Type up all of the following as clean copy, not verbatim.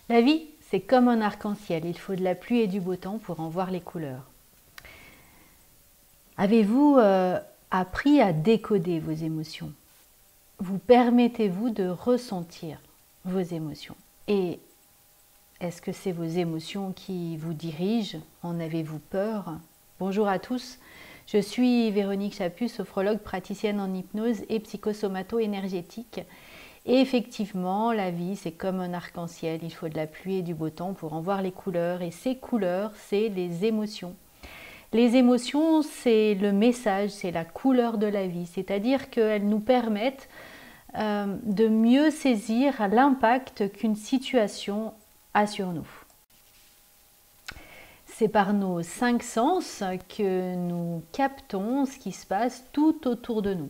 La vie, c'est comme un arc-en-ciel, il faut de la pluie et du beau temps pour en voir les couleurs. Avez-vous appris à décoder vos émotions? Vous permettez-vous de ressentir vos émotions? Et est-ce que c'est vos émotions qui vous dirigent? En avez-vous peur? Bonjour à tous, je suis Véronique Chaput, sophrologue, praticienne en hypnose et psychosomato-énergétique. Et effectivement, la vie, c'est comme un arc-en-ciel, il faut de la pluie et du beau temps pour en voir les couleurs. Et ces couleurs, c'est les émotions. Les émotions, c'est le message, c'est la couleur de la vie, c'est-à-dire qu'elles nous permettent de mieux saisir l'impact qu'une situation a sur nous. C'est par nos 5 sens que nous captons ce qui se passe tout autour de nous.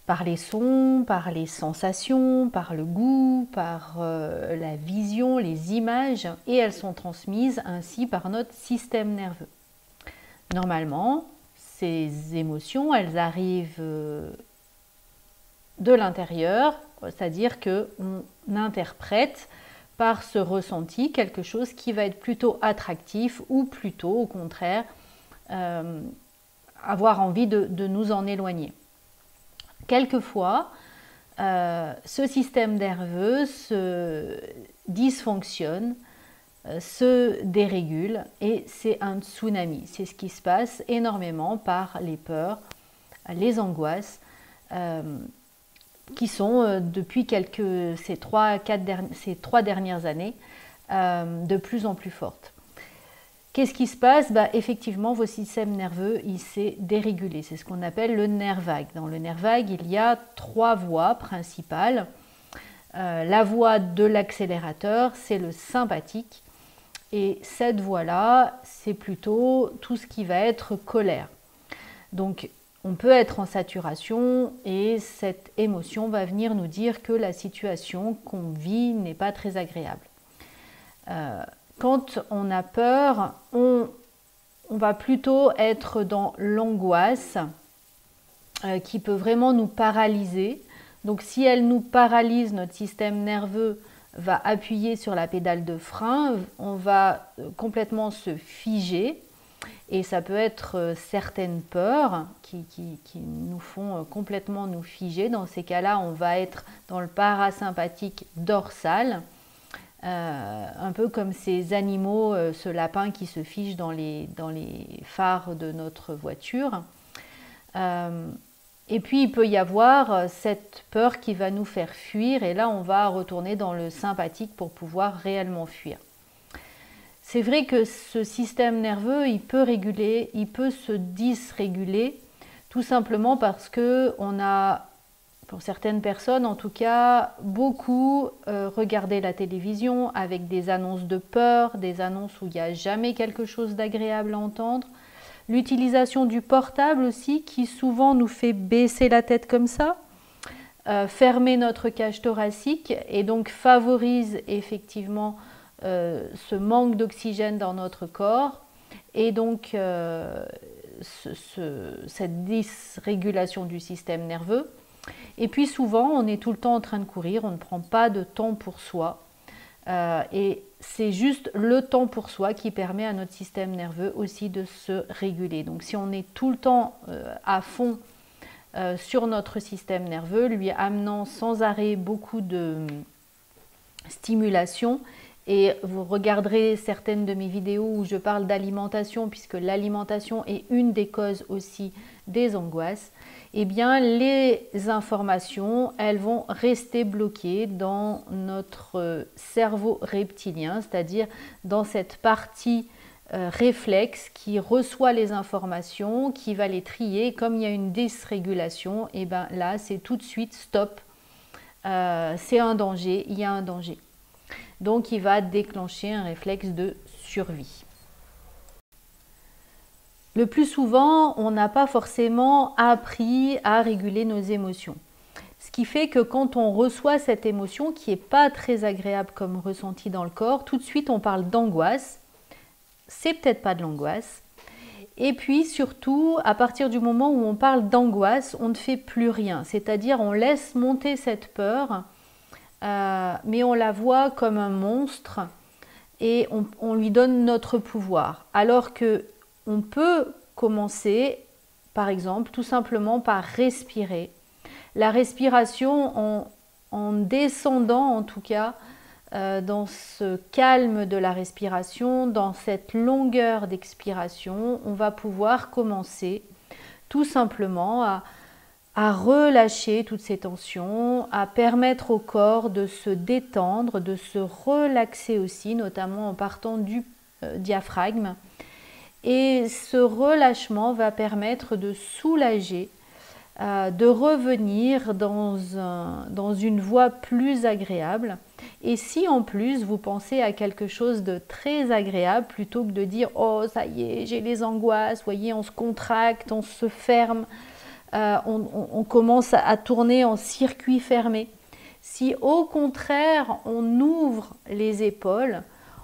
Par les sons, par les sensations, par le goût, par la vision, les images, et elles sont transmises ainsi par notre système nerveux. Normalement, ces émotions, elles arrivent de l'intérieur, c'est-à-dire qu'on interprète par ce ressenti quelque chose qui va être plutôt attractif ou plutôt, au contraire, avoir envie de nous en éloigner. Quelquefois, ce système nerveux se dysfonctionne, se dérégule et c'est un tsunami. C'est ce qui se passe énormément par les peurs, les angoisses qui sont depuis ces trois dernières années de plus en plus fortes. Qu'est-ce qui se passe? Effectivement, votre système nerveux il s'est dérégulé. C'est ce qu'on appelle le nerf vague. Dans le nerf vague, il y a 3 voies principales. La voie de l'accélérateur, c'est le sympathique. Et cette voie-là, c'est plutôt tout ce qui va être colère. Donc, on peut être en saturation et cette émotion va venir nous dire que la situation qu'on vit n'est pas très agréable. Quand on a peur, on va plutôt être dans l'angoisse qui peut vraiment nous paralyser. Donc si elle nous paralyse, notre système nerveux va appuyer sur la pédale de frein, on va complètement se figer et ça peut être certaines peurs qui nous font complètement nous figer. Dans ces cas-là, on va être dans le parasympathique dorsal. Un peu comme ces animaux, ce lapin qui se fige dans les phares de notre voiture. Et puis il peut y avoir cette peur qui va nous faire fuir et là on va retourner dans le sympathique pour pouvoir réellement fuir. C'est vrai que ce système nerveux, il peut réguler, il peut se dysréguler tout simplement parce que on a, pour certaines personnes en tout cas, beaucoup regardé la télévision avec des annonces de peur, des annonces où il n'y a jamais quelque chose d'agréable à entendre. L'utilisation du portable aussi qui souvent nous fait baisser la tête comme ça, fermer notre cage thoracique et donc favorise effectivement ce manque d'oxygène dans notre corps et donc cette dysrégulation du système nerveux. Et puis souvent, on est tout le temps en train de courir, on ne prend pas de temps pour soi. Et c'est juste le temps pour soi qui permet à notre système nerveux aussi de se réguler. Donc si on est tout le temps à fond sur notre système nerveux, lui amenant sans arrêt beaucoup de stimulation, et vous regarderez certaines de mes vidéos où je parle d'alimentation, puisque l'alimentation est une des causes aussi des angoisses, eh bien les informations, elles vont rester bloquées dans notre cerveau reptilien, c'est-à-dire dans cette partie réflexe qui reçoit les informations, qui va les trier. Comme il y a une dysrégulation, et bien là c'est tout de suite stop, c'est un danger, il y a un danger. Donc il va déclencher un réflexe de survie. Le plus souvent, on n'a pas forcément appris à réguler nos émotions. Ce qui fait que quand on reçoit cette émotion qui n'est pas très agréable comme ressenti dans le corps, tout de suite on parle d'angoisse. C'est peut-être pas de l'angoisse. Et puis surtout, à partir du moment où on parle d'angoisse, on ne fait plus rien. C'est-à-dire on laisse monter cette peur mais on la voit comme un monstre et on lui donne notre pouvoir. Alors que on peut commencer, par exemple, tout simplement par respirer. La respiration, en descendant en tout cas, dans ce calme de la respiration, dans cette longueur d'expiration, on va pouvoir commencer tout simplement à relâcher toutes ces tensions, à permettre au corps de se détendre, de se relaxer aussi, notamment en partant du diaphragme. Et ce relâchement va permettre de soulager, de revenir dans une voie plus agréable. Et si en plus vous pensez à quelque chose de très agréable, plutôt que de dire « Oh, ça y est, j'ai les angoisses », vous voyez, on se contracte, on se ferme, on commence à tourner en circuit fermé. Si au contraire, on ouvre les épaules,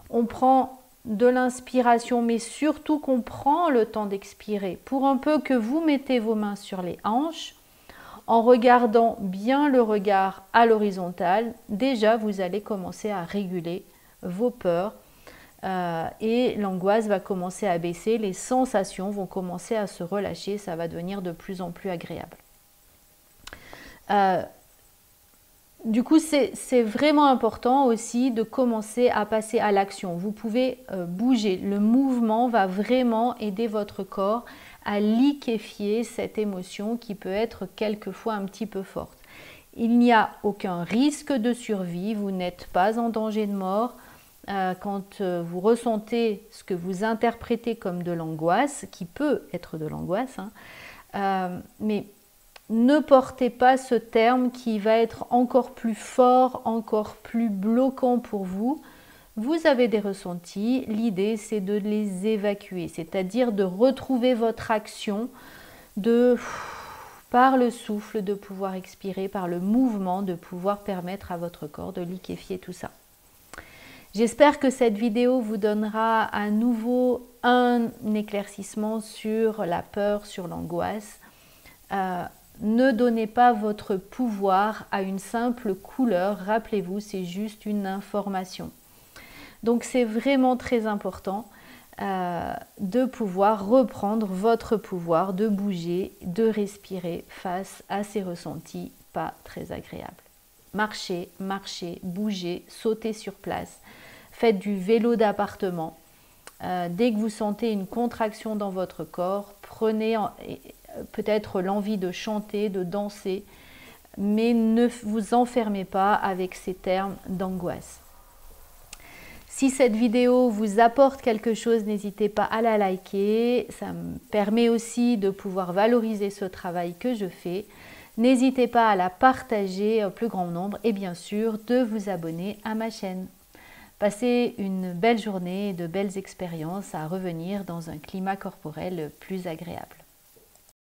on prend de l'inspiration, mais surtout qu'on prend le temps d'expirer, pour un peu que vous mettez vos mains sur les hanches, en regardant bien le regard à l'horizontale, déjà vous allez commencer à réguler vos peurs et l'angoisse va commencer à baisser, les sensations vont commencer à se relâcher, ça va devenir de plus en plus agréable. Du coup, c'est vraiment important aussi de commencer à passer à l'action. Vous pouvez bouger. Le mouvement va vraiment aider votre corps à liquéfier cette émotion qui peut être quelquefois un petit peu forte. Il n'y a aucun risque de survie, vous n'êtes pas en danger de mort. Quand vous ressentez ce que vous interprétez comme de l'angoisse, qui peut être de l'angoisse, mais ne portez pas ce terme qui va être encore plus fort, encore plus bloquant pour vous. Vous avez des ressentis, l'idée c'est de les évacuer, c'est-à-dire de retrouver votre action, par le souffle, de pouvoir expirer, par le mouvement, de pouvoir permettre à votre corps de liquéfier tout ça. J'espère que cette vidéo vous donnera à nouveau un éclaircissement sur la peur, sur l'angoisse. Ne donnez pas votre pouvoir à une simple couleur, rappelez-vous, c'est juste une information. Donc c'est vraiment très important de pouvoir reprendre votre pouvoir, de bouger, de respirer face à ces ressentis pas très agréables. Marchez, marchez, bougez, sautez sur place, faites du vélo d'appartement. Dès que vous sentez une contraction dans votre corps, prenez peut-être l'envie de chanter, de danser, mais ne vous enfermez pas avec ces termes d'angoisse. Si cette vidéo vous apporte quelque chose, n'hésitez pas à la liker, ça me permet aussi de pouvoir valoriser ce travail que je fais. N'hésitez pas à la partager au plus grand nombre et bien sûr de vous abonner à ma chaîne. Passez une belle journée et de belles expériences à revenir dans un climat corporel plus agréable.